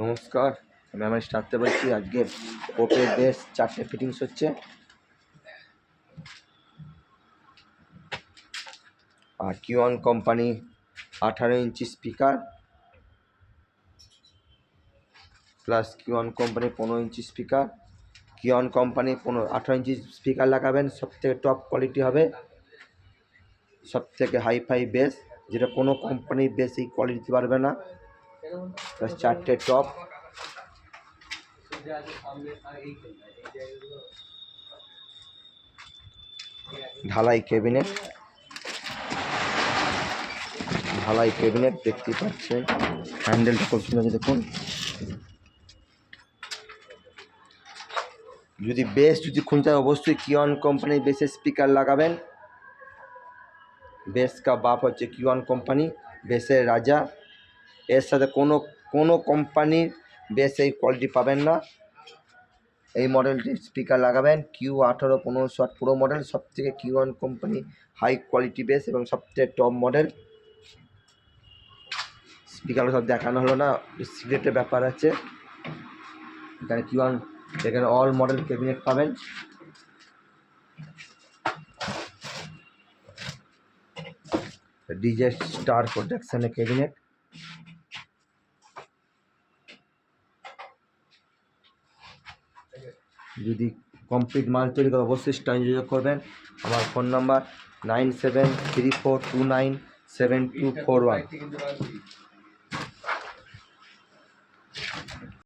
নমস্কার, আমি আমার স্টাফতে বলছি। আজকে ওপে বেশ 4টে ফিটিংস হচ্ছে। আর কিওয়ান কোম্পানি 18 ইঞ্চি স্পিকার প্লাস কিওয়ান কোম্পানি 15 ইঞ্চি স্পিকার। কিওয়ান কোম্পানি 18 ইঞ্চি স্পিকার লাগাবেন, সবথেকে টপ কোয়ালিটি হবে, সবথেকে হাইফাই বেস, যেটা কোনো কোম্পানির বেস এই কোয়ালিটি দিতে পারবে না। প্লাস 4টে টপ, ঢালাই ক্যাবিনেট, দেখতে পাচ্ছেন। হ্যান্ডেলটা খুব সুন্দর, দেখুন। যদি বেস খুঁজতে হয়, অবশ্যই কিওয়ান কোম্পানির বেসের স্পিকার লাগাবেন। বেস কা বাপ হচ্ছে কিওয়ান কোম্পানি, বেসের রাজা। এর সাথে কোনো কোম্পানির বেস এই কোয়ালিটি পাবেন না। এই মডেলটি স্পিকার লাগাবেন Q18 1560 পুরো মডেল, সবথেকে কিওয়ান কোম্পানি হাই কোয়ালিটি বেস এবং সবথেকে টপ মডেল। স্পিকারগুলো সব দেখানো হলো না, সিলেটের ব্যাপার আছে। এখানে অল মডেল ক্যাবিনেট পাবেন। ডিজে স্টার প্রোডাকশনের ক্যাবিনেট। যদি কমপ্লিট মাল তৈরি করে অবশ্যই স্টাইল যোগাযোগ করবেন। আমার ফোন নাম্বার 9734297241।